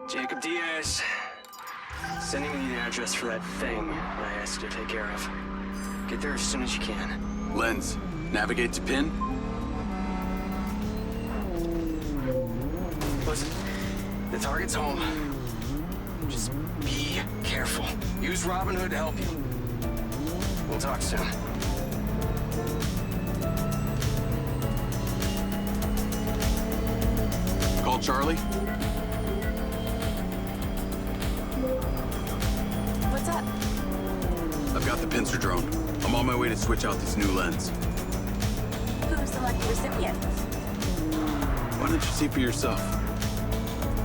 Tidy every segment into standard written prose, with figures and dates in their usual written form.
Jacob Diaz. Sending me the address for that thing I asked you to take care of. Get there as soon as you can. Lens, navigate to pin. Listen, the target's home. Just be careful. Use Robin Hood to help you. We'll talk soon. Call Charlie. What's up? I've got the pincer drone. I'm on my way to switch out this new lens. Who's the lucky recipient? Why don't you see for yourself?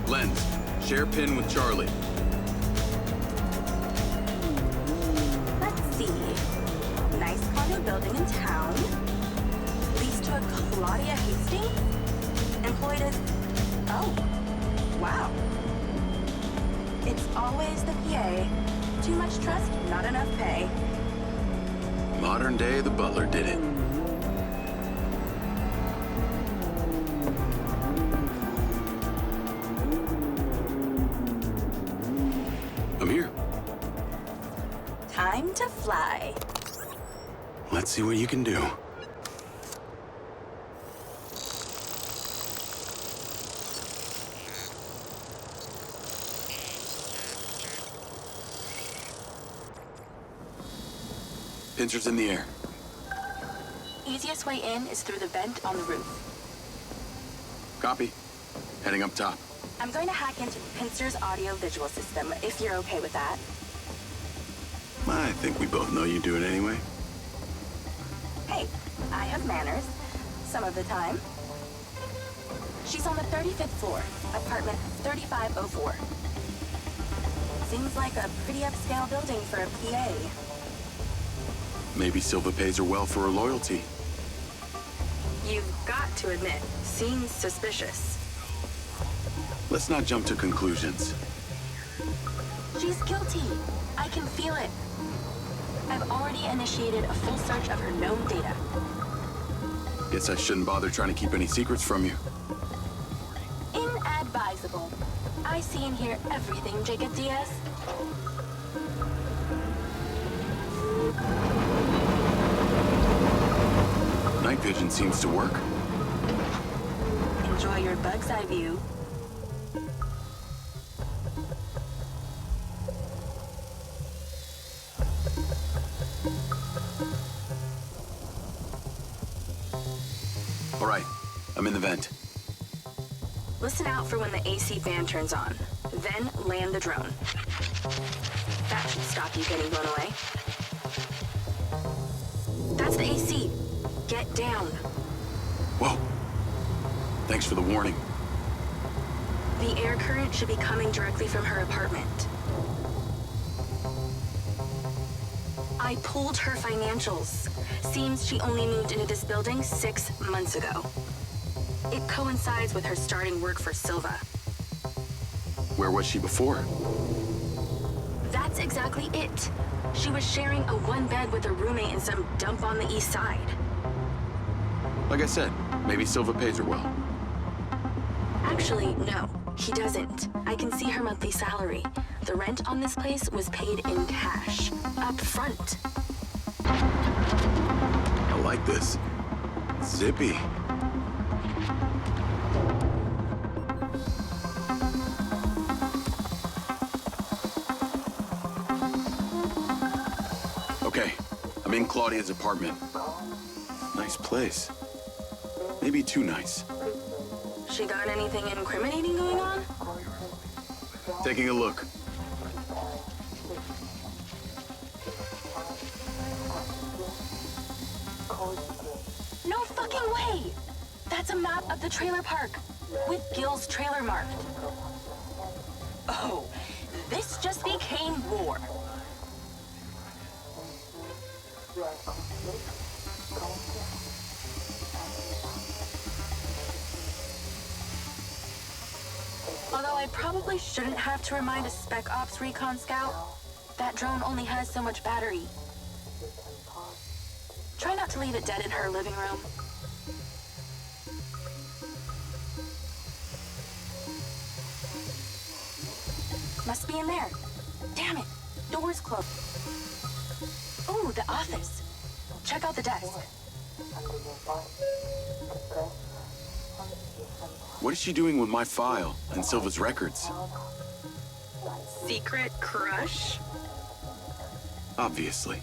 Lens, share pin with Charlie. Let's see. Nice condo building in town. Leased to a Claudia Hastings? Employed as... Oh. Wow. It's always the PA. Too much trust, not enough pay. Modern day, the butler did it. I'm here. Time to fly. Let's see what you can do. Pincer's in the air. Easiest way in is through the vent on the roof. Copy. Heading up top. I'm going to hack into Pincer's audio-visual system, if you're okay with that. I think we both know you do it anyway. Hey, I have manners. Some of the time. She's on the 35th floor, apartment 3504. Seems like a pretty upscale building for a PA. Maybe Silva pays her well for her loyalty. You've got to admit, seems suspicious. Let's not jump to conclusions. She's guilty. I can feel it. I've already initiated a full search of her known data. Guess I shouldn't bother trying to keep any secrets from you. Inadvisable. I see and hear everything, Jacob Diaz. Night vision seems to work. Enjoy your bug's eye view. All right, I'm in the vent. Listen out for when the AC fan turns on. Then land the drone. That should stop you getting blown away. That's the AC. Get down. Whoa. Thanks for the warning. The air current should be coming directly from her apartment. I pulled her financials. Seems she only moved into this building 6 months ago. It coincides with her starting work for Silva. Where was she before? That's exactly it. She was sharing a one bed with a roommate in some dump on the east side. Like I said, maybe Silva pays her well. Actually, no, he doesn't. I can see her monthly salary. The rent on this place was paid in cash, up front. I like this. Zippy. Okay, I'm in Claudia's apartment. Nice place. Maybe too nice. She got anything incriminating going on? Taking a look. No fucking way! That's a map of the trailer park, with Gil's trailer marked. Oh, this just became war. Although I probably shouldn't have to remind a Spec Ops recon scout, that drone only has so much battery. Try not to leave it dead in her living room. Must be in there. Damn it. Door's closed. Ooh, the office. Check out the desk. What is she doing with my file and Silva's records? Secret crush? Obviously.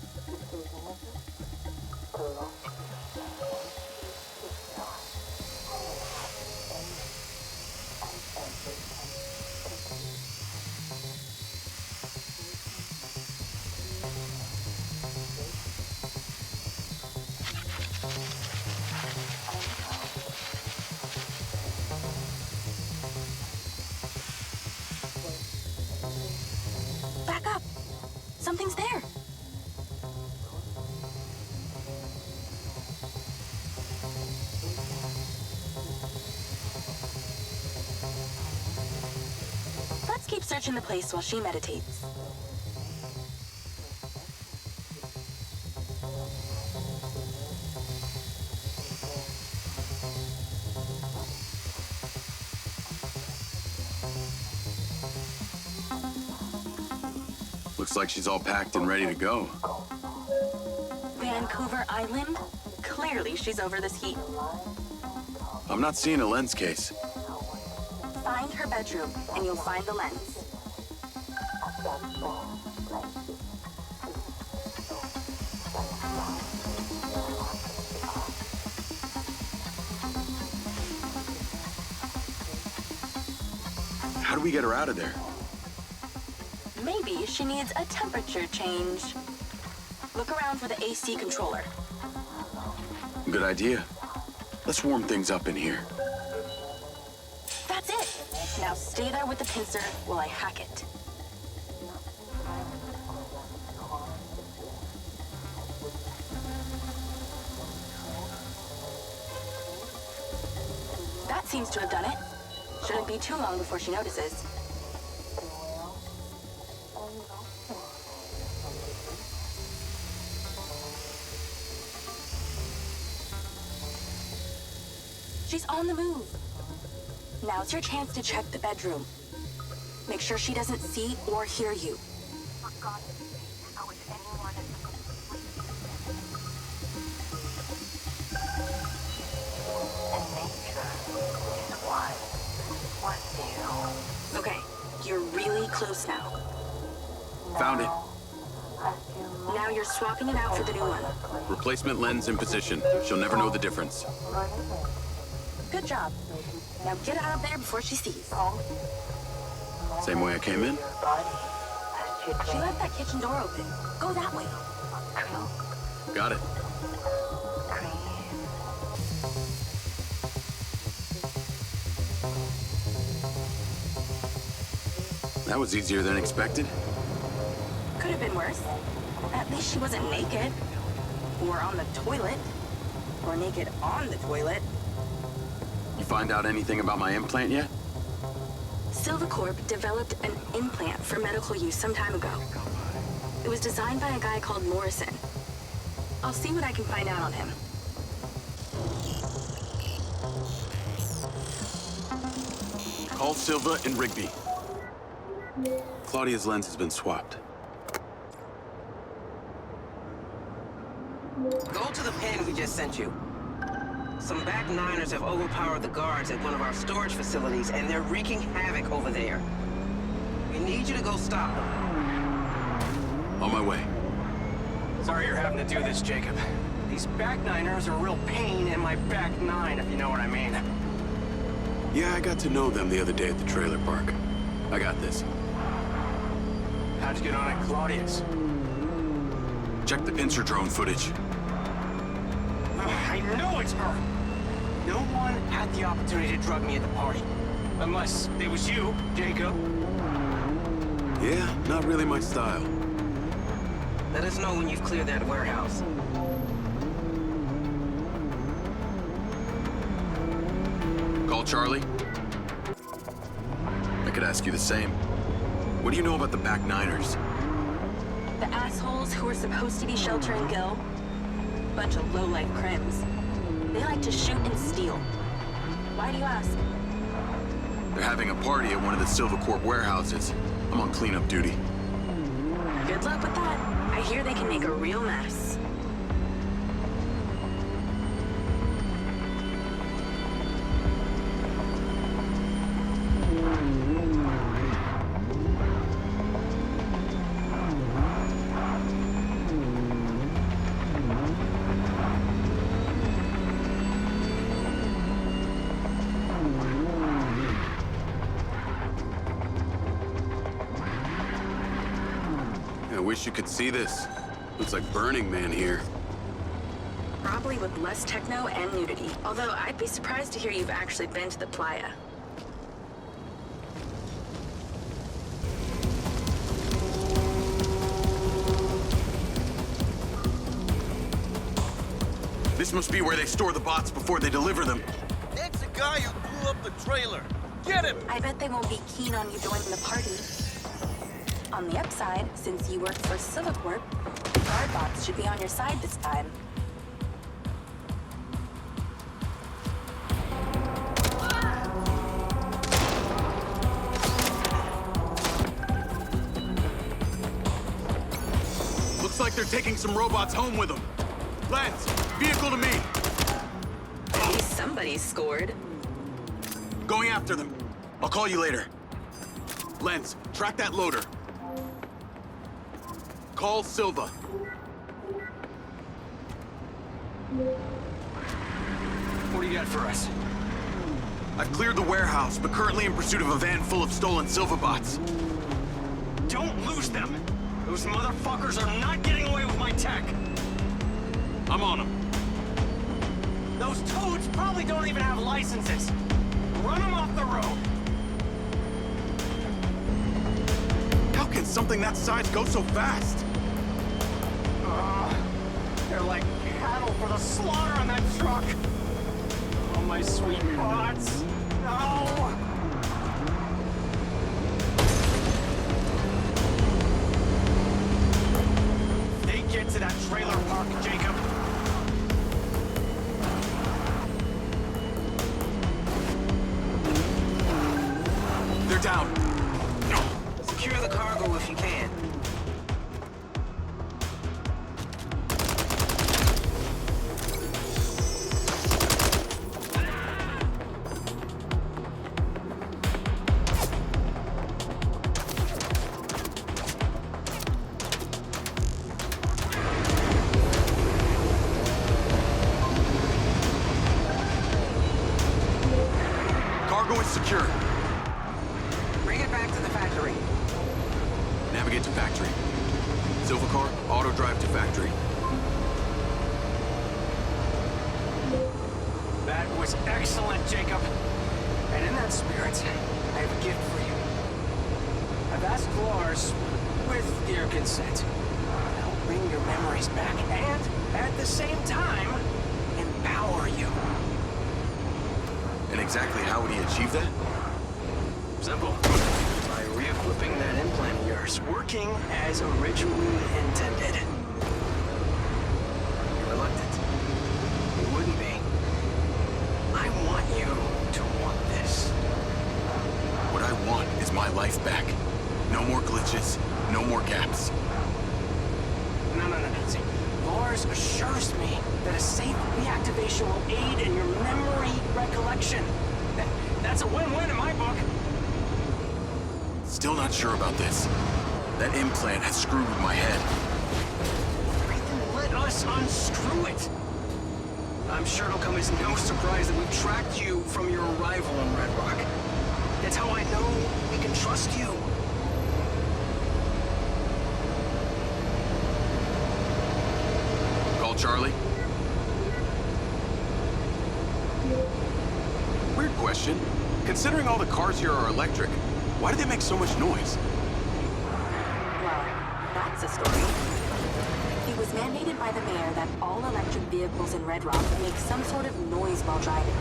Back up. Something's there. Let's keep searching the place while she meditates. Looks like she's all packed and ready to go. Vancouver Island? Clearly she's over this heat. I'm not seeing a lens case. Find her bedroom, and you'll find the lens. How do we get her out of there? Maybe she needs a temperature change. Look around for the AC controller. Good idea. Let's warm things up in here. That's it. Now stay there with the pincer while I hack it. That seems to have done it. Shouldn't be too long before she notices. She's on the move. Now's your chance to check the bedroom. Make sure she doesn't see or hear you. For God's sake, how is anyone in the complete and nature is what you. Okay, you're really close now. Found it. Now you're swapping it out for the new one. Replacement lens in position. She'll never know the difference. Good job. Now get out of there before she sees. Same way I came in? She left that kitchen door open. Go that way. Got it. That was easier than expected. Could have been worse. At least she wasn't naked. Or on the toilet. Or naked on the toilet. You find out anything about my implant yet? Silva Corp developed an implant for medical use some time ago. It was designed by a guy called Morrison. I'll see what I can find out on him. Call Silva and Rigby. Claudia's lens has been swapped. Go to the pen we just sent you. Some back niners have overpowered the guards at one of our storage facilities, and they're wreaking havoc over there. We need you to go stop them. On my way. Sorry you're having to do this, Jacob. These back niners are a real pain in my back nine, if you know what I mean. Yeah, I got to know them the other day at the trailer park. I got this. How'd you get on at Claudia's? Check the pincer drone footage. I know it's her! No one had the opportunity to drug me at the party. Unless it was you, Jacob. Yeah, not really my style. Let us know when you've cleared that warehouse. Call Charlie. I could ask you the same. What do you know about the back niners? The assholes who were supposed to be sheltering Gil. Bunch of low-life crims. They like to shoot and steal. Why do you ask? They're having a party at one of the Silva Corp warehouses. I'm on cleanup duty. Good luck with that. I hear they can make a real mess. I wish you could see this. Looks like Burning Man here. Probably with less techno and nudity. Although I'd be surprised to hear you've actually been to the playa. This must be where they store the bots before they deliver them. That's the guy who blew up the trailer. Get him! I bet they won't be keen on you joining the party. On the upside, since you work for Silva Corp, guard bots should be on your side this time. Looks like they're taking some robots home with them. Lens, vehicle to me. At least somebody scored. Going after them. I'll call you later. Lens, track that loader. Call Silva. What do you got for us? I've cleared the warehouse, but currently in pursuit of a van full of stolen Silva bots. Don't lose them! Those motherfuckers are not getting away with my tech! I'm on them. Those toads probably don't even have licenses! Run them off the road! How can something that size go so fast? They're like cattle for the slaughter on that truck! Oh, my sweet bots! No! They get to that trailer park, Jacob! They're down. Secure the cargo if you can. Cargo is secure. Bring it back to the factory. Navigate to factory. Silva Corp, auto drive to factory. That was excellent, Jacob. And in that spirit, I have a gift for you. I've asked Lars, with your consent, to help bring your memories back and, at the same time, empower you. And exactly how would he achieve that? Simple. By re-equipping that implant of yours, working as originally intended. You're reluctant. You wouldn't be. I want you to want this. What I want is my life back. No more glitches, no more gaps. No. See, Lars assures me that a safe reactivation will aid in your memory recollection. That's a win-win in my book. Still not sure about this. That implant has screwed with my head. Then let us unscrew it. I'm sure it'll come as no surprise that we've tracked you from your arrival in Red Rock. That's how I know we can trust you. Call Charlie. Weird question. Considering all the cars here are electric, why do they make so much noise? Well, that's a story. It was mandated by the mayor that all electric vehicles in Red Rock make some sort of noise while driving.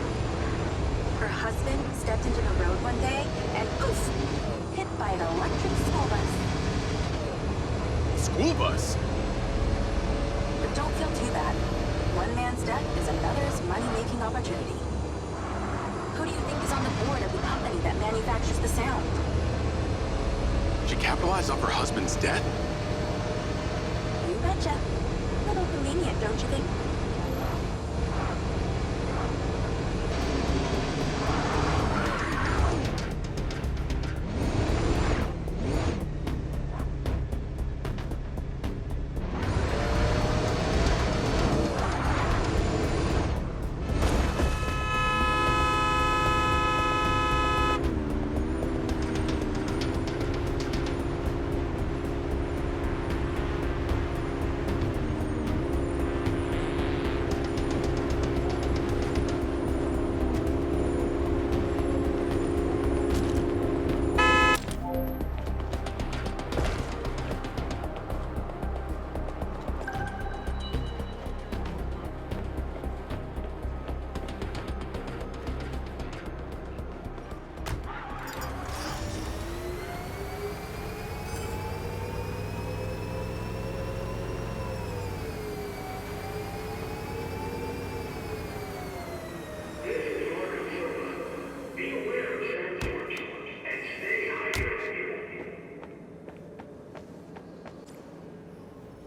Her husband stepped into the road one day and poof, hit by an electric school bus. School bus? But don't feel too bad. One man's death is another's money-making opportunity. Who do you think is on the board of the company that manufactures the sound? She capitalized off her husband's death? You betcha. A little convenient, don't you think?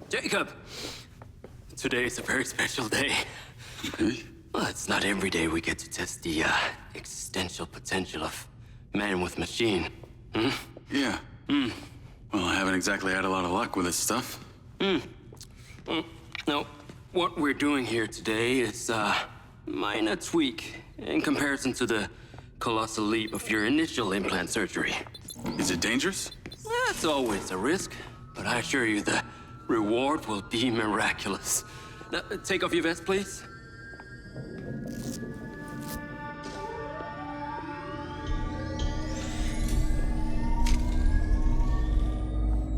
Jacob! Today is a very special day. Okay. Well, it's not every day we get to test the existential potential of man with machine. Hmm? Yeah. Well, I haven't exactly had a lot of luck with this stuff. No, what we're doing here today is a minor tweak in comparison to the colossal leap of your initial implant surgery. Is it dangerous? That's always a risk, but I assure you the reward will be miraculous. Now, take off your vest, please.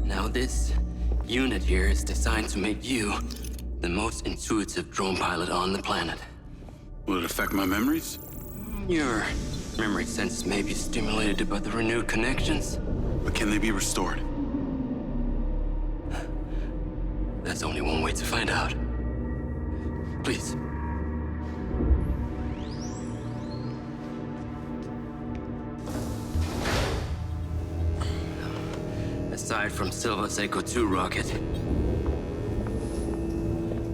Now, this unit here is designed to make you the most intuitive drone pilot on the planet. Will it affect my memories? Your memory sense may be stimulated by the renewed connections. But can they be restored? There's only one way to find out. Please. Aside from Silva's Echo 2 rocket,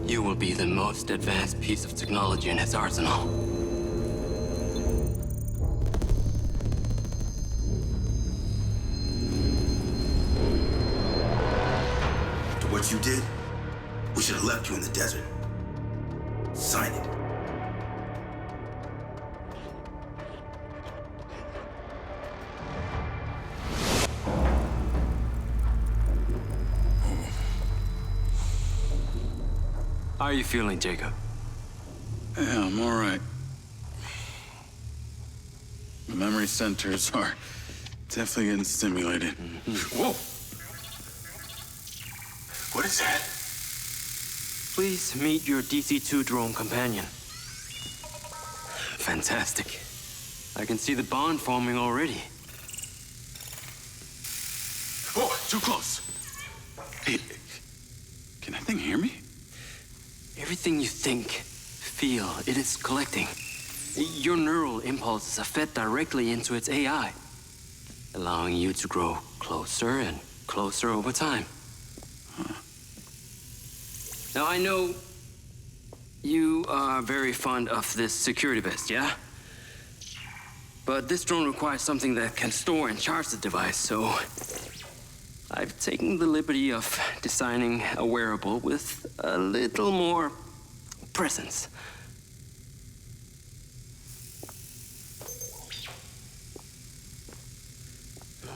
you will be the most advanced piece of technology in his arsenal. After what you did, we should have left you in the desert. Sign it. How are you feeling, Jacob? Yeah, I'm all right. The memory centers are definitely getting stimulated. Whoa! What is that? Please meet your DC-2 drone companion. Fantastic. I can see the bond forming already. Whoa, too close. Hey, can that thing hear me? Everything you think, feel, it is collecting. Your neural impulses are fed directly into its AI, allowing you to grow closer and closer over time. Now, I know you are very fond of this security vest, yeah? But this drone requires something that can store and charge the device, so I've taken the liberty of designing a wearable with a little more presence.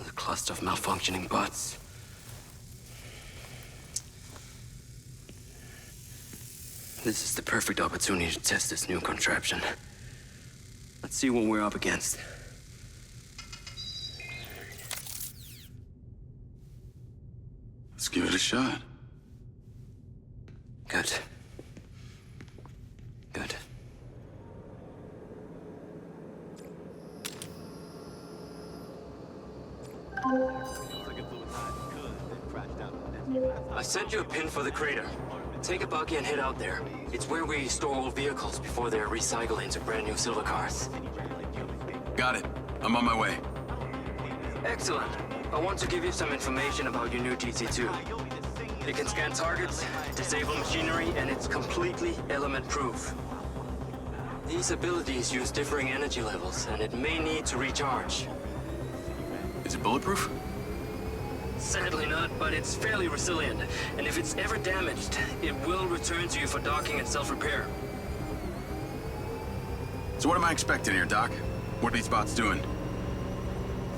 The cluster of malfunctioning bots. This is the perfect opportunity to test this new contraption. Let's see what we're up against. Let's give it a shot. Good. Good. I sent you a pin for the crater. Take a buggy and head out there. It's where we store old vehicles before they're recycled into brand new silver cars. Got it. I'm on my way. Excellent. I want to give you some information about your new DC-2. It can scan targets, disable machinery, and it's completely element-proof. These abilities use differing energy levels, and it may need to recharge. Is it bulletproof? Sadly not, but it's fairly resilient, and if it's ever damaged, it will return to you for docking and self-repair. So what am I expecting here, Doc? What are these bots doing?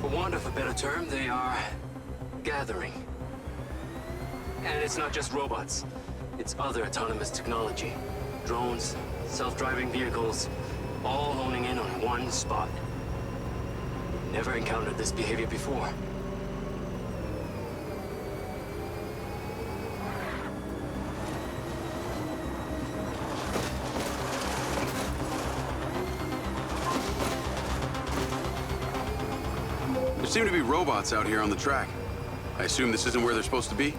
For want of a better term, they are gathering. And it's not just robots. It's other autonomous technology. Drones, self-driving vehicles, all honing in on one spot. Never encountered this behavior before. There seem to be robots out here on the track. I assume this isn't where they're supposed to be?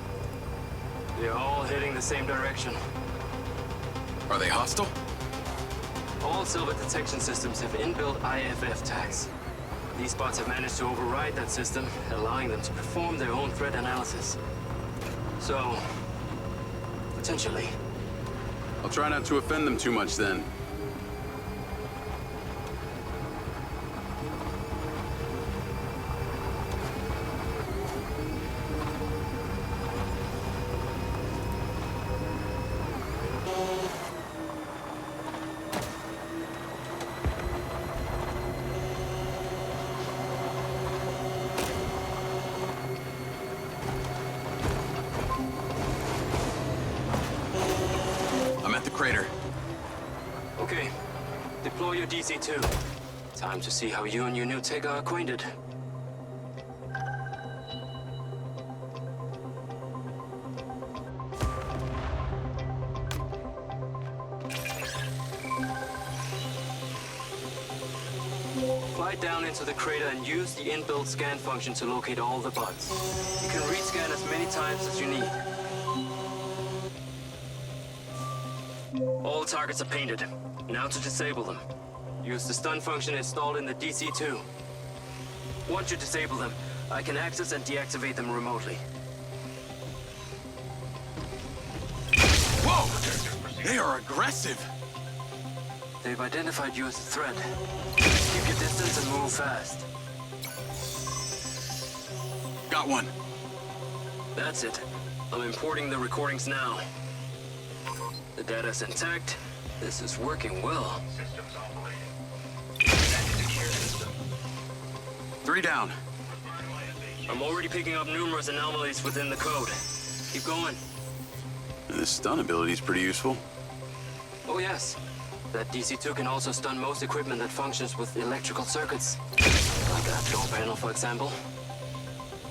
They're all heading the same direction. Are they hostile? All Silva detection systems have inbuilt IFF tags. These bots have managed to override that system, allowing them to perform their own threat analysis. So, potentially. I'll try not to offend them too much then. I'm at the crater. Okay, deploy your DC-2. Time to see how you and your new tech are acquainted. Fly down into the crater and use the inbuilt scan function to locate all the bots. You can rescan as many times as you need. All targets are painted. Now to disable them. Use the stun function installed in the DC-2. Once you disable them, I can access and deactivate them remotely. Whoa! They are aggressive! They've identified you as a threat. Keep your distance and move fast. Got one. That's it. I'm importing the recordings now. The data's intact. This is working well. Systems operating. Secure system. 3 down. I'm already picking up numerous anomalies within the code. Keep going. And this stun ability is pretty useful. Oh yes. That DC-2 can also stun most equipment that functions with electrical circuits. Like a door panel, for example.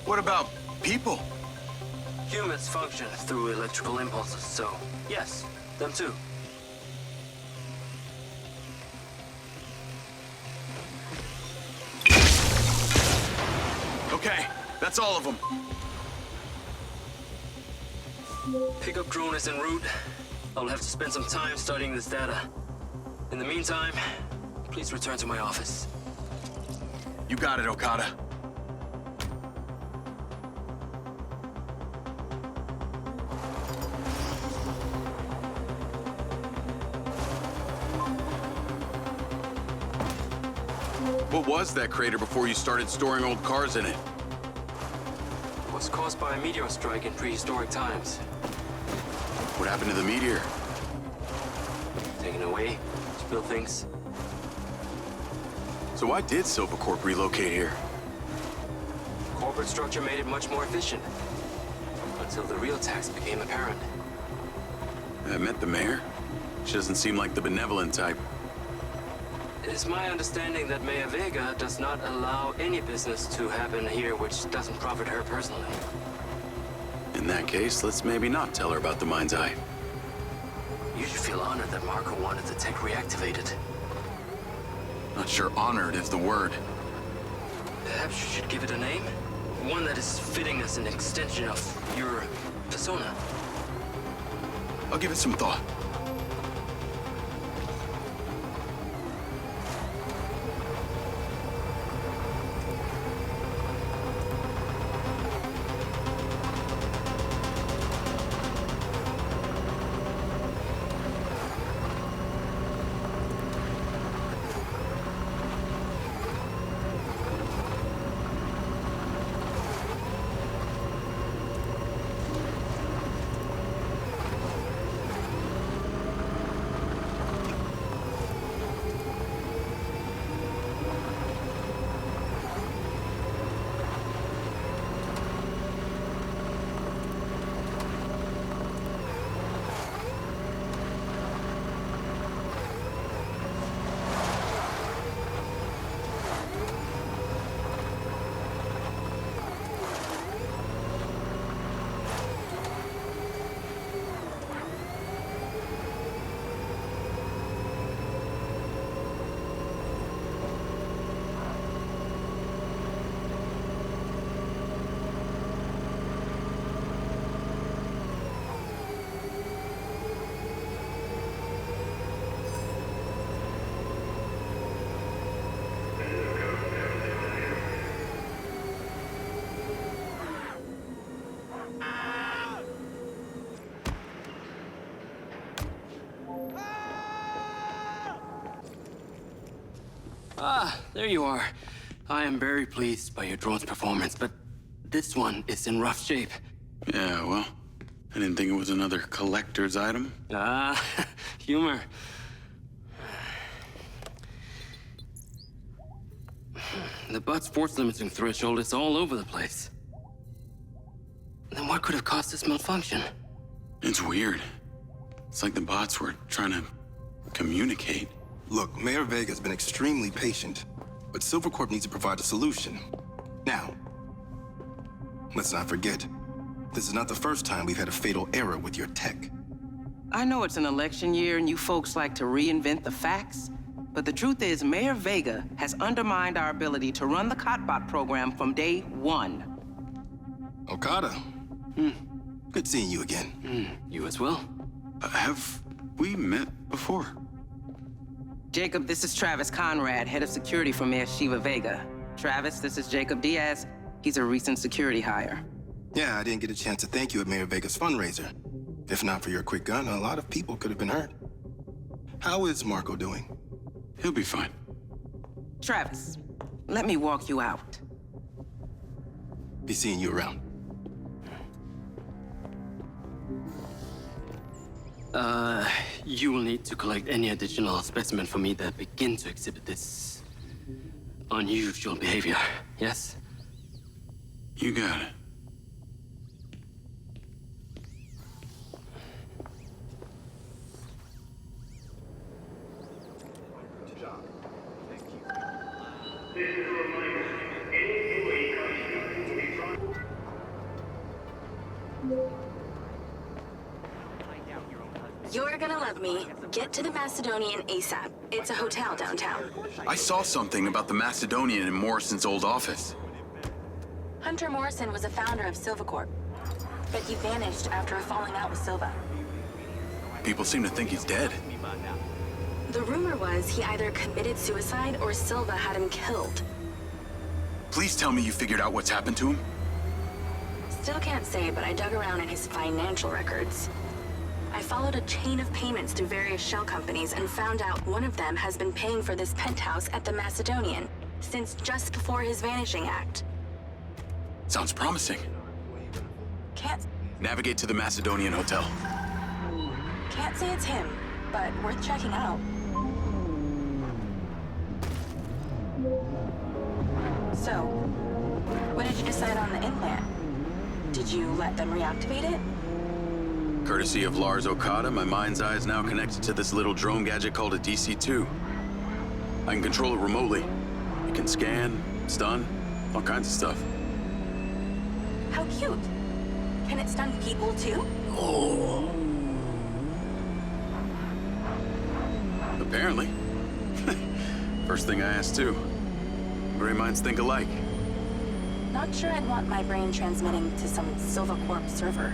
What about people? Humans function through electrical impulses, so yes, them too. Okay, that's all of them. Pickup drone is en route. I'll have to spend some time studying this data. In the meantime, please return to my office. You got it, Okada. What was that crater before you started storing old cars in it? It was caused by a meteor strike in prehistoric times. What happened to the meteor? Taken away, spill things. So why did Silva Corp relocate here? Corporate structure made it much more efficient. Until the real tax became apparent. I met the mayor. She doesn't seem like the benevolent type. It is my understanding that Mayor Vega does not allow any business to happen here which doesn't profit her personally. In that case, let's maybe not tell her about the MindsEye. You should feel honored that Marco wanted the tech reactivated. Not sure honored is the word. Perhaps you should give it a name? One that is fitting as an extension of your persona. I'll give it some thought. Ah, there you are. I am very pleased by your drone's performance, but this one is in rough shape. Yeah, well, I didn't think it was another collector's item. Ah, humor. The butt's force limiting threshold is all over the place. Then what could have caused this malfunction? It's weird. It's like the bots were trying to communicate. Look, Mayor Vega's been extremely patient, but Silva Corp needs to provide a solution. Now, let's not forget, this is not the first time we've had a fatal error with your tech. I know it's an election year and you folks like to reinvent the facts, but the truth is Mayor Vega has undermined our ability to run the Cotbot program from day one. Okada. Good seeing you again. You as well. Have we met before? Jacob, this is Travis Conrad, head of security for Mayor Shiva Vega. Travis, this is Jacob Diaz. He's a recent security hire. Yeah, I didn't get a chance to thank you at Mayor Vega's fundraiser. If not for your quick gun, a lot of people could have been hurt. How is Marco doing? He'll be fine. Travis, let me walk you out. Be seeing you around. You will need to collect any additional specimen for me that begin to exhibit this unusual behavior, yes? You got it. You're gonna love me. Get to the Macedonian ASAP. It's a hotel downtown. I saw something about the Macedonian in Morrison's old office. Hunter Morrison was a founder of Silva Corp, but he vanished after a falling out with Silva. People seem to think he's dead. The rumor was he either committed suicide or Silva had him killed. Please tell me you figured out what's happened to him. Still can't say, but I dug around in his financial records. I followed a chain of payments through various shell companies and found out one of them has been paying for this penthouse at the Macedonian since just before his vanishing act. Sounds promising. Can't Navigate to the Macedonian Hotel. say it's him, but worth checking out. So, what did you decide on the implant? Did you let them reactivate it? Courtesy of Lars Okada, my mind's eye is now connected to this little drone gadget called a DC-2. I can control it remotely. It can scan, stun, all kinds of stuff. How cute. Can it stun people too? Apparently. First thing I asked too. Gray minds think alike. Not sure I'd want my brain transmitting to some Silva Corp server.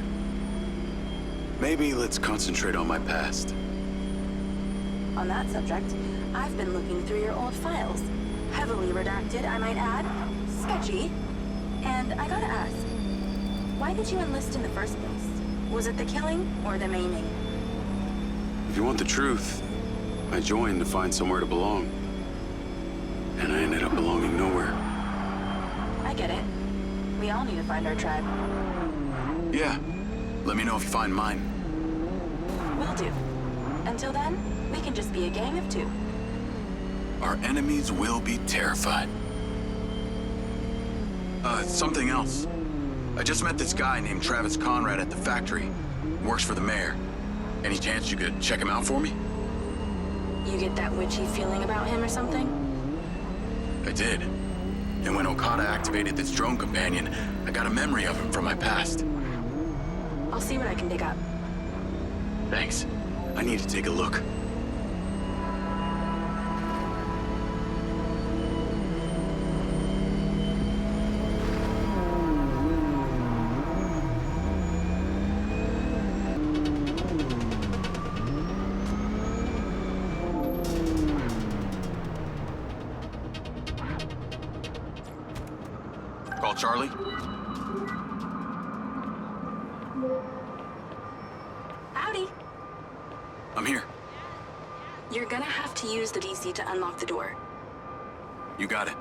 Maybe let's concentrate on my past. On that subject, I've been looking through your old files. Heavily redacted, I might add. Sketchy. And I gotta ask, why did you enlist in the first place? Was it the killing or the maiming? If you want the truth, I joined to find somewhere to belong. And I ended up belonging nowhere. I get it. We all need to find our tribe. Yeah. Let me know if you find mine. Will do. Until then, we can just be a gang of two. Our enemies will be terrified. Something else. I just met this guy named Travis Conrad at the factory. Works for the mayor. Any chance you could check him out for me? You get that witchy feeling about him or something? I did. And when Okada activated this drone companion, I got a memory of him from my past. I'll see what I can dig up. Thanks. I need to take a look. Call Charlie. Howdy. I'm here. You're gonna have to use the DC to unlock the door. You got it.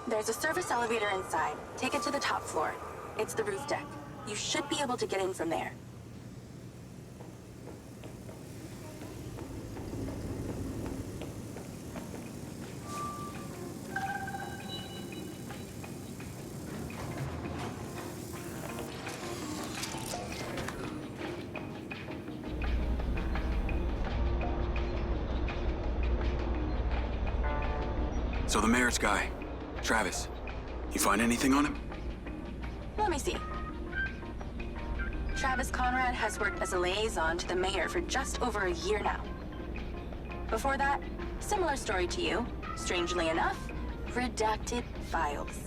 There's a service elevator inside. Take it to the top floor. It's the roof deck. You should be able to get in from there. So the mayor's guy, Travis, you find anything on him? Let me see. Travis Conrad has worked as a liaison to the mayor for just over a year now. Before that, similar story to you. Strangely enough, redacted files.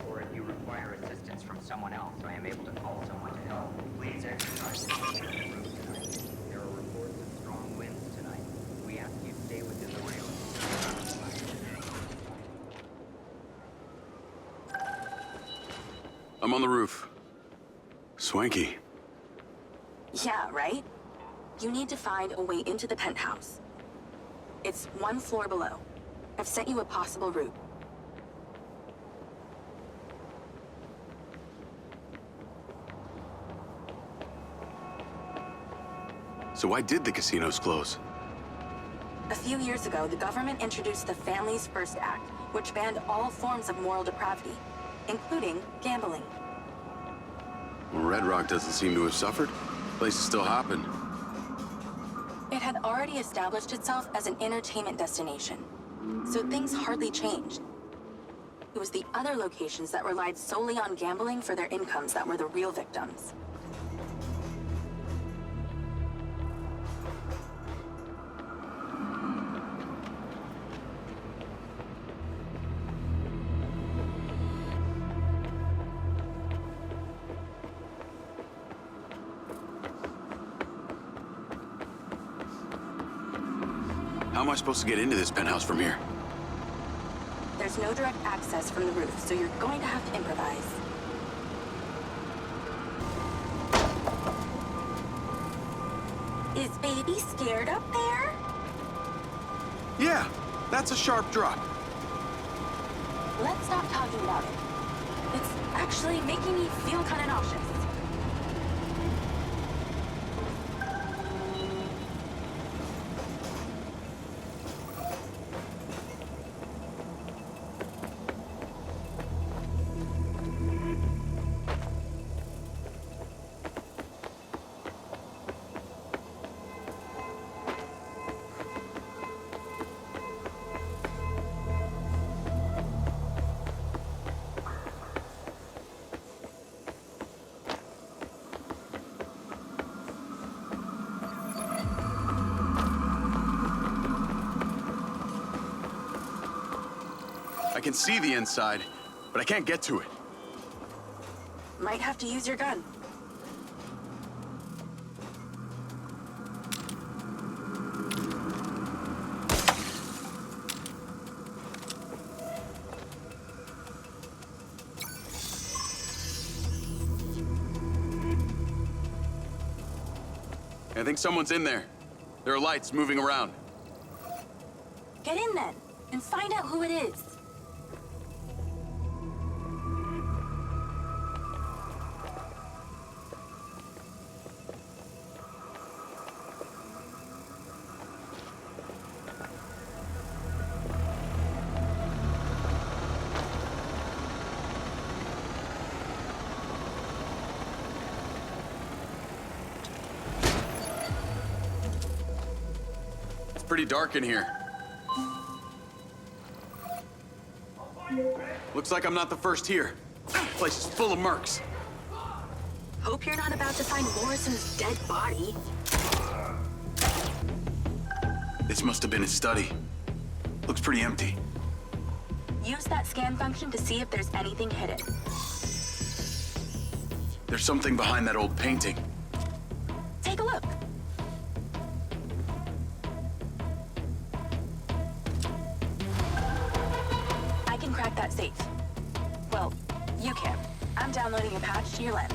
Or if you require assistance from someone else, I am able to call someone to help. Please exercise caution in the room tonight. There are reports of strong winds tonight. We ask you stay within the railings. I'm on the roof. Swanky. Yeah, right? You need to find a way into the penthouse. It's one floor below. I've sent you a possible route. So why did the casinos close? A few years ago, the government introduced the Family's First Act, which banned all forms of moral depravity, including gambling. Well, Red Rock doesn't seem to have suffered. Place is still hopping. It had already established itself as an entertainment destination, so things hardly changed. It was the other locations that relied solely on gambling for their incomes that were the real victims. How am I supposed to get into this penthouse from here? There's no direct access from the roof, so you're going to have to improvise. Is baby scared up there? Yeah, that's a sharp drop. Let's stop talking about it. It's actually making me feel kind of nauseous. I can see the inside, but I can't get to it. Might have to use your gun. I think someone's in there. There are lights moving around. Get in then, and find out who it is. Pretty dark in here. Looks like I'm not the first here. Place is full of mercs. Hope you're not about to find Morrison's dead body. This must have been his study. Looks pretty empty. Use that scan function to see if there's anything hidden. There's something behind that old painting. Take a look. I can crack that safe. Well, you can. I'm downloading a patch to your lens.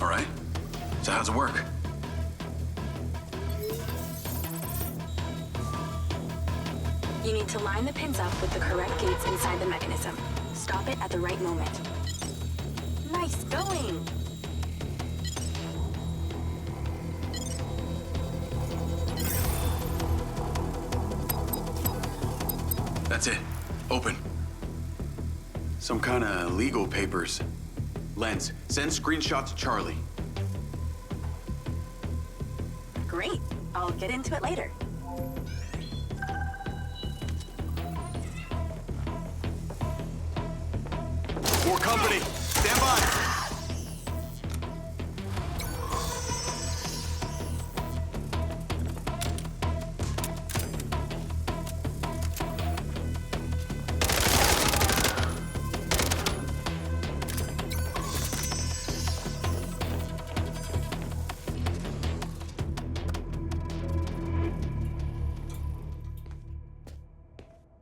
All right. So how's it work? You need to line the pins up with the correct gates inside the mechanism. Stop it at the right moment. Nice going! That's it. Open. Some kind of legal papers. Lens, send screenshot to Charlie. Great. I'll get into it later. More company. Stand by.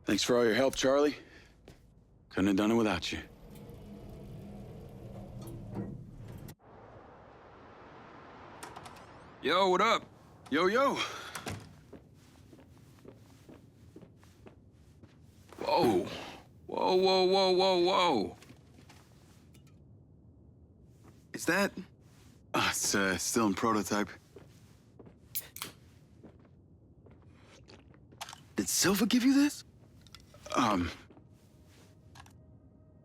Thanks for all your help, Charlie. Couldn't have done it without you. Yo, what up? Yo, yo. Whoa. Whoa, whoa, whoa, whoa, whoa. Is that... It's still in prototype. Did Silva give you this?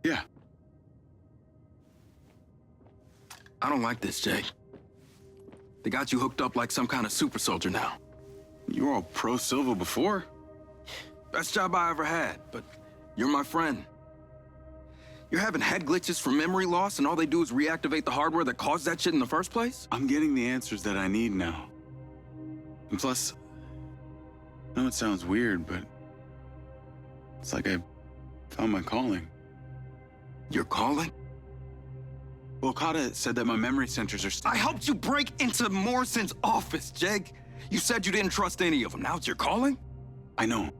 Yeah. I don't like this, Jake. They got you hooked up like some kind of super soldier now. You were all pro Silva before. Best job I ever had, but you're my friend. You're having head glitches from memory loss, and all they do is reactivate the hardware that caused that shit in the first place? I'm getting the answers that I need now. And plus, I know it sounds weird, but it's like I found my calling. Your calling? Well, Okada said that my memory centers are... I helped you break into Morrison's office, Jake. You said you didn't trust any of them. Now it's your calling? I know.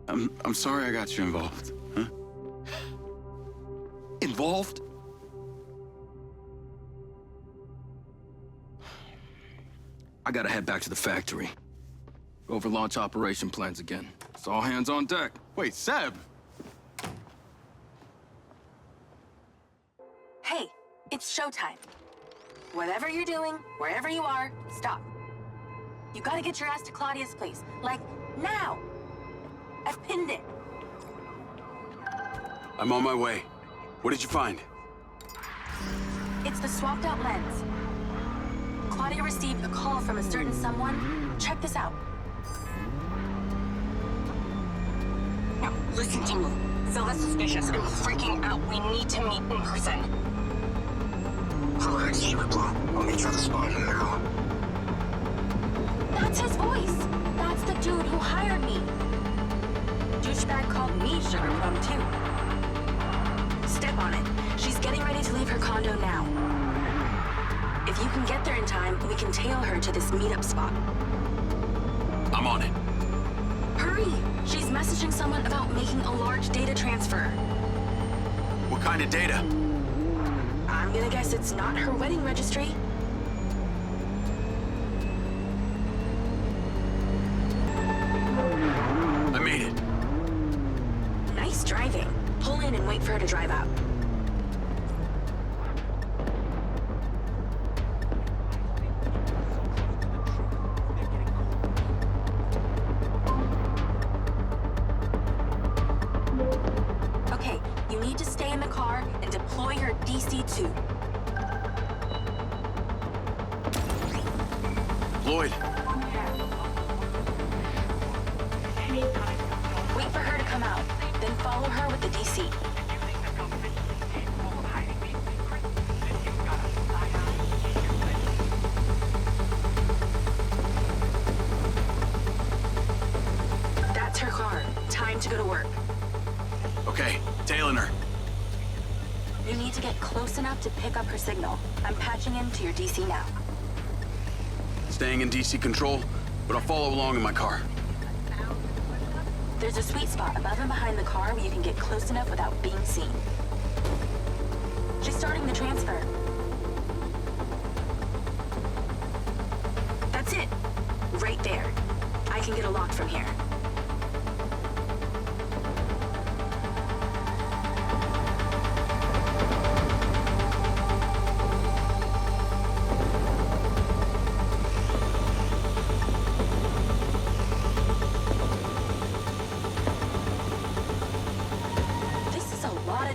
I'm sorry I got you involved, huh? Involved? I gotta head back to the factory. Go over launch operation plans again. It's all hands on deck. Wait, Seb! Hey, it's showtime. Whatever you're doing, wherever you are, stop. You gotta get your ass to Claudia's place. Like, now! I've pinned it. I'm on my way. What did you find? It's the swapped out lens. Claudia received a call from a certain someone. Check this out. Now, listen to me. Silva's suspicious. I'm freaking out. We need to meet in person. Relax, Swipla. I'll meet you at the spot now. That's his voice. That's the dude who hired me. Douchebag called me Sugar Plum, too. Step on it. She's getting ready to leave her condo now. If you can get there in time, we can tail her to this meetup spot. I'm on it. Hurry! She's messaging someone about making a large data transfer. What kind of data? I'm gonna guess it's not her wedding registry. I made it. Nice driving. Pull in and wait for her to drive out. Okay, you need to stay in the car and deploy your DC-2. Lloyd. Wait for her to come out, then follow her with the DC. need to get close enough to pick up her signal. I'm patching into your DC now. Staying in DC control, but I'll follow along in my car. There's a sweet spot above and behind the car where you can get close enough without being seen. She's starting the transfer. That's it. Right there. I can get a lock from here.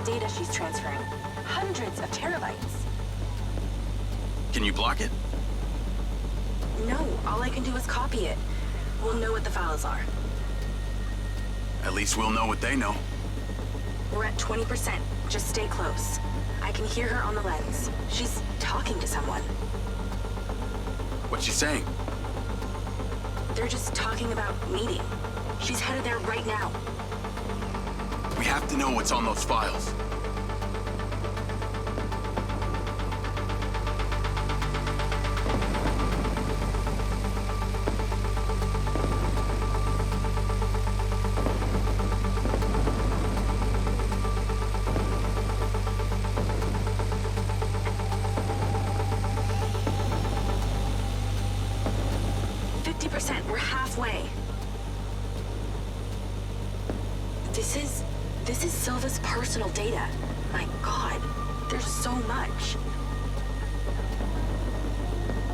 Data she's transferring. Hundreds of terabytes. Can you block it? No, all I can do is copy it. We'll know what the files are. At least we'll know what they know. We're at 20%. Just stay close. I can hear her on the lens. She's talking to someone. What's she saying? They're just talking about meeting. She's headed there right now. We have to know what's on those files. We're halfway. This is Silva's personal data. My God, there's so much.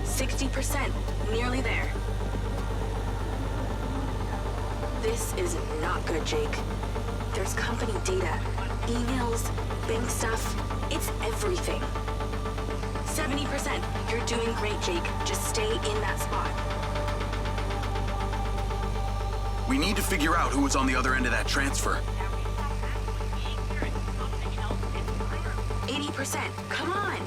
60%, nearly there. This is not good, Jake. There's company data, emails, bank stuff. It's everything. 70%. You're doing great, Jake. Just stay in that spot. We need to figure out who was on the other end of that transfer. 80%. Come on.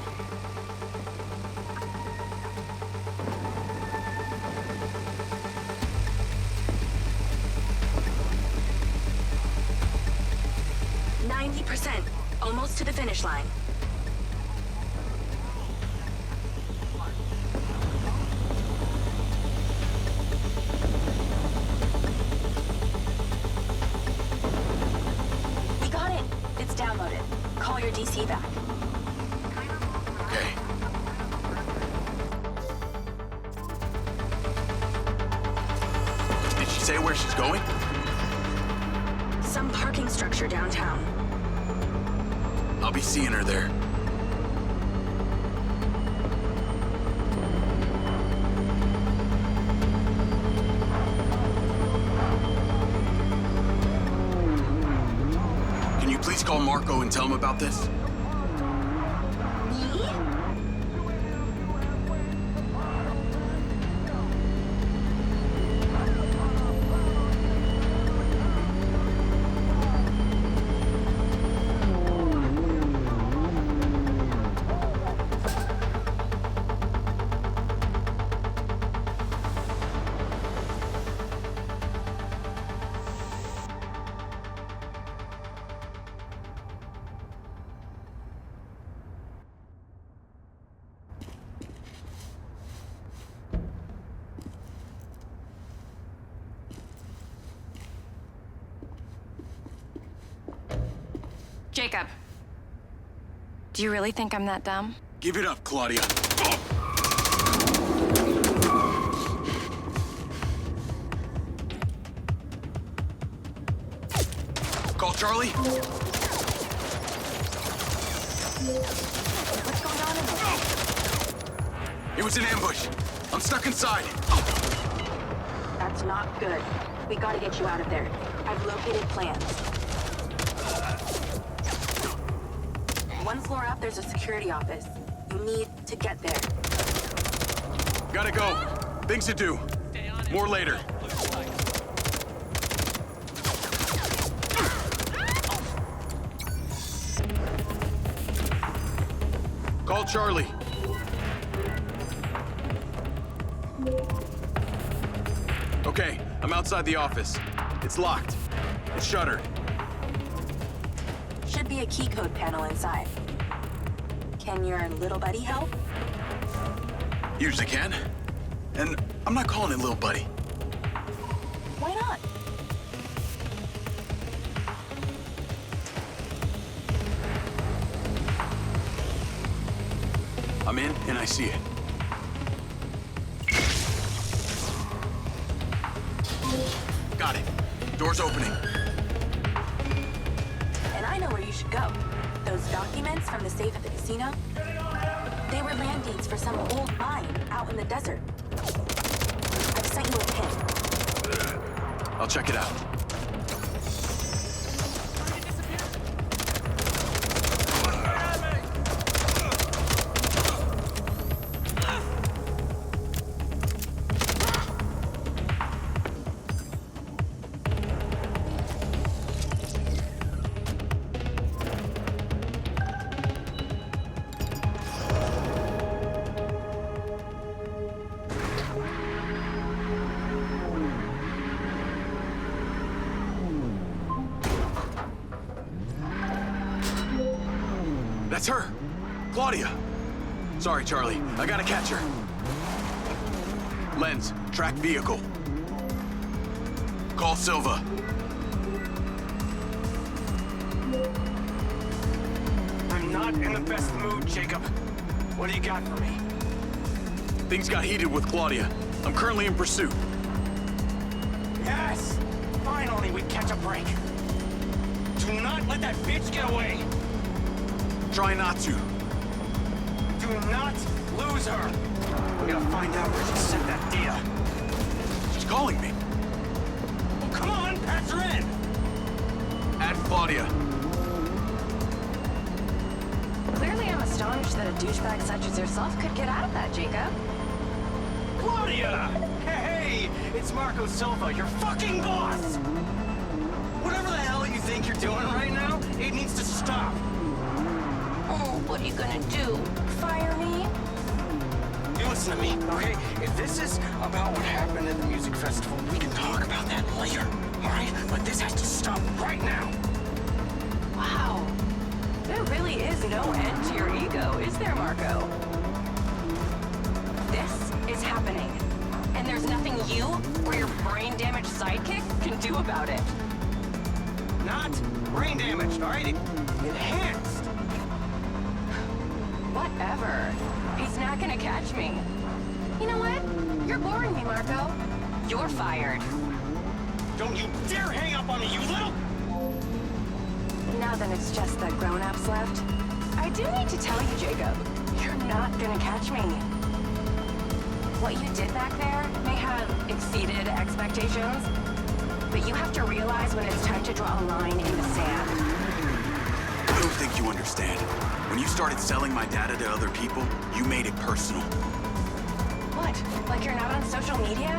%. Almost to the finish line. We got it. It's downloaded. Call your DC back. Okay. Did she say where she's going? Some parking structure downtown. I'll be seeing her there. Can you please call Marco and tell him about this? Jacob. Do you really think I'm that dumb? Give it up, Claudia. Call Charlie. What's going on in there? It was an ambush. I'm stuck inside. That's not good. We gotta get you out of there. I've located plans. One floor up, there's a security office. You need to get there. Gotta go. Things to do. More later. Call Charlie. Okay, I'm outside the office. It's locked. It's shuttered. Should be a key code panel inside. Can your little buddy help? Usually can. And I'm not calling it little buddy. Why not? I'm in, and I see it. Got it. Door's opening. And I know where you should go. Those documents from the safe at the casino, they were land deeds for some old mine out in the desert. I've sent you a pin. I'll check it out. That's her! Claudia! Sorry, Charlie. I gotta catch her. Lens, track vehicle. Call Silva. I'm not in the best mood, Jacob. What do you got for me? Things got heated with Claudia. I'm currently in pursuit. Yes! Finally, we catch a break. Do not let that bitch get away! Try not to. Do not lose her! We gotta find out where she sent that data. She's calling me. Well, come on, patch her in! Add Claudia. Clearly, I'm astonished that a douchebag such as yourself could get out of that, Jacob. Claudia! Hey, it's Marco Silva, your fucking boss! Whatever the hell you think you're doing right now, it needs to stop. Oh, what are you gonna do? Fire me? You listen to me, okay? If this is about what happened at the music festival, we can talk about that later, all right? But this has to stop right now. Wow. There really is no end to your ego, is there, Marco? This is happening. And there's nothing you or your brain-damaged sidekick can do about it. Not brain damaged, all right? Enhanced. Whatever. He's not gonna catch me. You know what? You're boring me, Marco. You're fired. Don't you dare hang up on me, you little... Now then it's just the grown-ups left. I do need to tell you, Jacob, you're not gonna catch me. What you did back there may have exceeded expectations, but you have to realize when it's time to draw a line in the sand. I don't think you understand. When you started selling my data to other people, you made it personal. What? Like you're not on social media?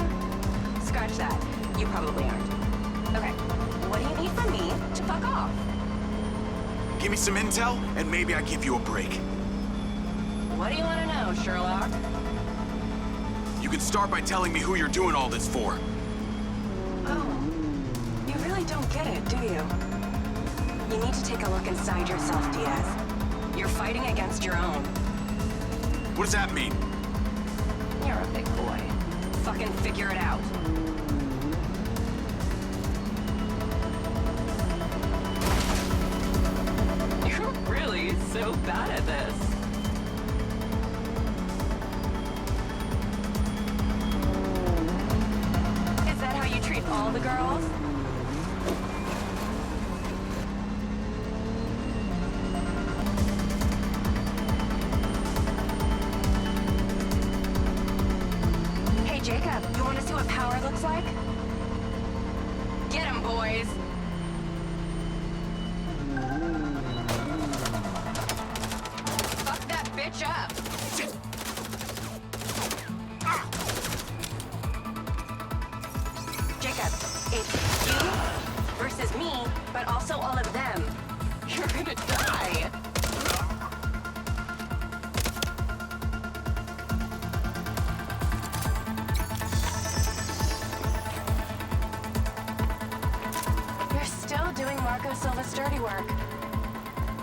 Scratch that. You probably aren't. Okay, what do you need from me to fuck off? Give me some intel, and maybe I give you a break. What do you want to know, Sherlock? You can start by telling me who you're doing all this for. Oh, you really don't get it, do you? You need to take a look inside yourself, Diaz. You're fighting against your own. What does that mean? You're a big boy. Fucking figure it out. You're really so bad at this. Is that how you treat all the girls? Hey, Jacob, you want to see what power looks like? Get him, boys! Fuck that bitch up! Jacob, it's you versus me, but also all of them. You're gonna die! You're still doing Marco Silva's dirty work.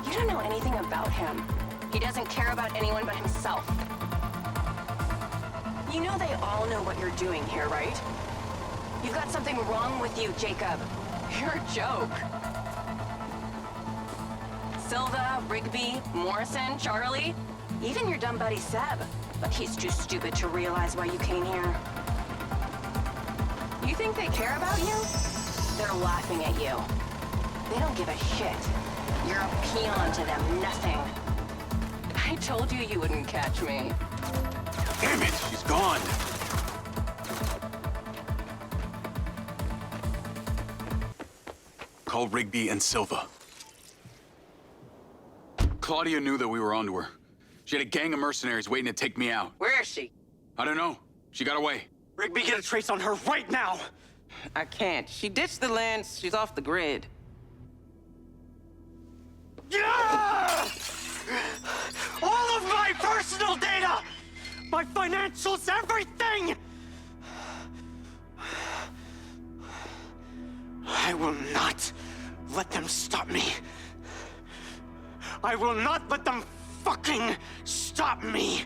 You don't know anything about him. He doesn't care about anyone but himself. You know they all know what you're doing here, right? You've got something wrong with you, Jacob. You're a joke. Silva, Rigby, Morrison, Charlie, even your dumb buddy Seb. But he's too stupid to realize why you came here. You think they care about you? They're laughing at you. They don't give a shit. You're a peon to them, nothing. I told you you wouldn't catch me. Damn it, she's gone. Call Rigby and Silva. Claudia knew that we were onto her. She had a gang of mercenaries waiting to take me out. Where is she? I don't know. She got away. Rigby, get a trace on her right now! I can't. She ditched the land. She's off the grid. Yeah! All of my personal data! My financials, everything! I will not let them stop me. I will not let them fucking stop me!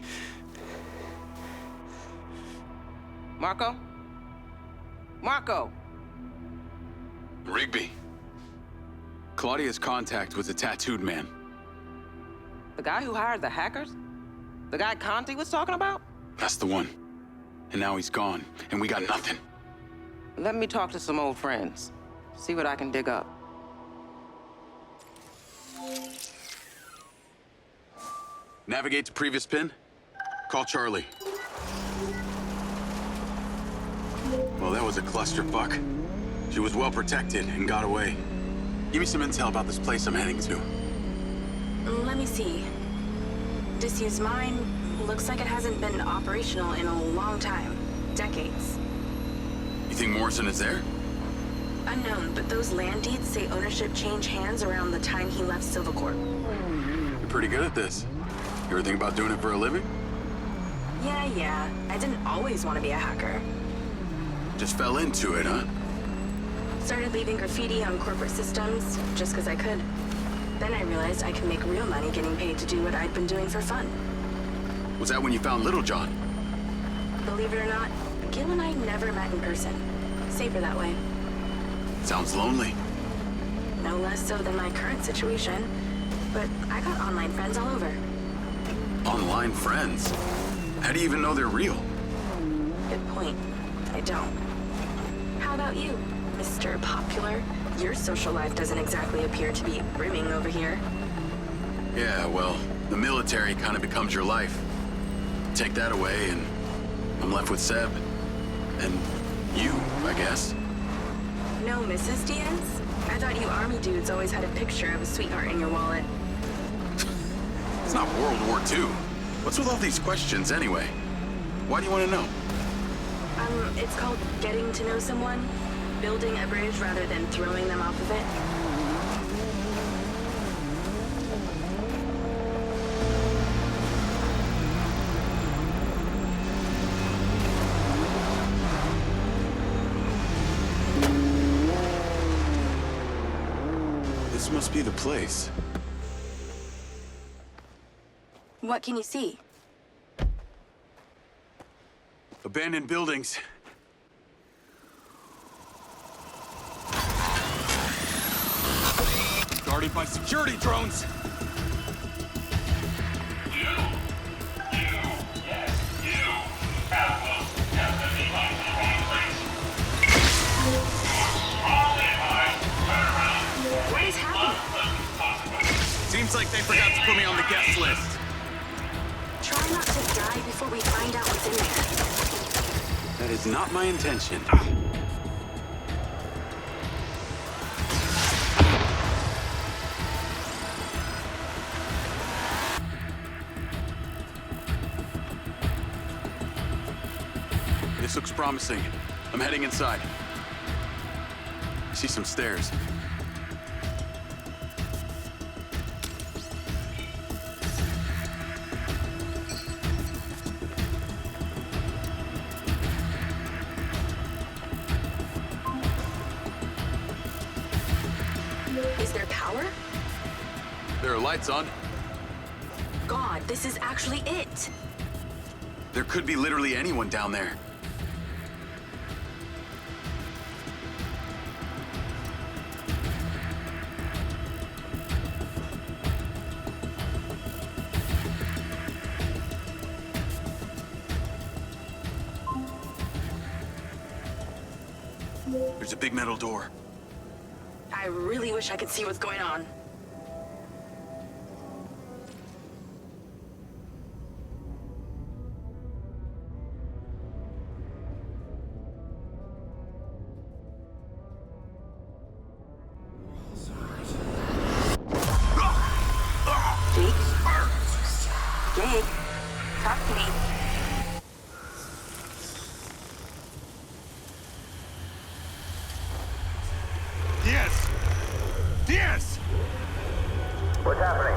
Marco? Marco! Rigby. Claudia's contact was a tattooed man. The guy who hired the hackers? The guy Conti was talking about? That's the one. And now he's gone, and we got nothing. Let me talk to some old friends. See what I can dig up. Navigate to previous pin. Call Charlie. Well, that was a clusterfuck. She was well protected and got away. Give me some intel about this place I'm heading to. Let me see. Disused mine. Looks like it hasn't been operational in a long time. Decades. You think Morrison is there? Unknown, but those land deeds say ownership changed hands around the time he left Silva Corp. You're pretty good at this. You ever think about doing it for a living? Yeah. I didn't always want to be a hacker. Just fell into it, huh? Started leaving graffiti on corporate systems just because I could. Then I realized I could make real money getting paid to do what I'd been doing for fun. Was that when you found Little John? Believe it or not, Gil and I never met in person. Safer that way. Sounds lonely. No less so than my current situation. But I got online friends all over. Online friends? How do you even know they're real? Good point. I don't. How about you, Mr. Popular? Your social life doesn't exactly appear to be brimming over here. Yeah, well, the military kind of becomes your life. Take that away and I'm left with Seb. And you, I guess. No Mrs. Diaz? I thought you army dudes always had a picture of a sweetheart in your wallet. It's not World War II. What's with all these questions anyway? Why do you want to know? It's called getting to know someone. Building a bridge rather than throwing them off of it. This must be the place. What can you see? Abandoned buildings. Guarded by security drones. What is happening? Seems like they forgot to put me on the guest list. Try not to die before we find out what's in there. That is not my intention. This looks promising. I'm heading inside. I see some stairs. Is there power? There are lights on. God, this is actually it. There could be literally anyone down there. There's a big metal door. I really wish I could see what's going on. Jake, talk to me. Yes! Yes! What's happening?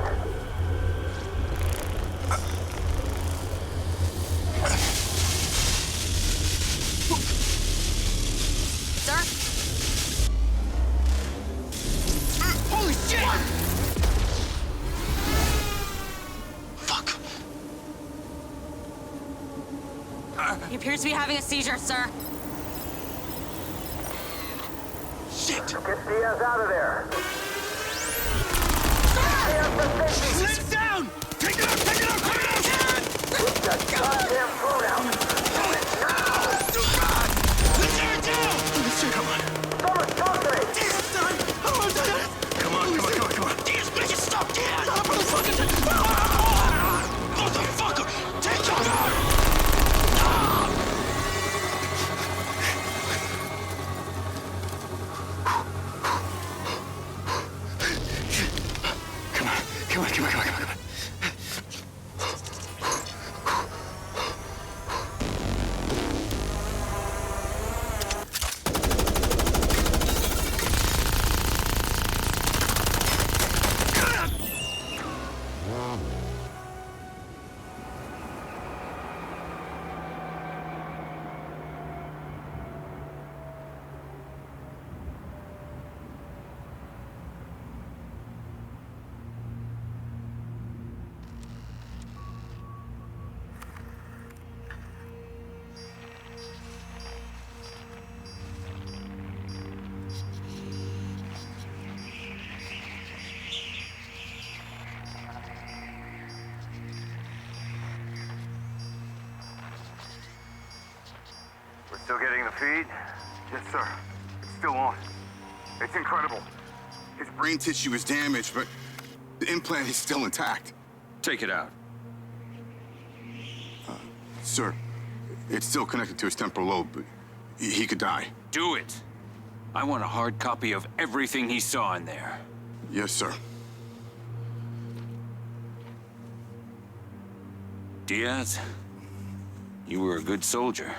Sir? Holy shit! Fuck. He appears to be having a seizure, sir. Shit! Get Diaz out of there. Sit down! Take it out! Take it out! Take it out! Get that goddamn phone out. Let's tear it down! Come on. Someone talk to me. Come on. These bitches, stop! Diaz! Motherfucker! Take your gun! Come on. Still getting the feed? Yes, sir. It's still on. It's incredible. His brain tissue is damaged, but the implant is still intact. Take it out. Sir, it's still connected to his temporal lobe, but he could die. Do it. I want a hard copy of everything he saw in there. Yes, sir. Diaz, you were a good soldier.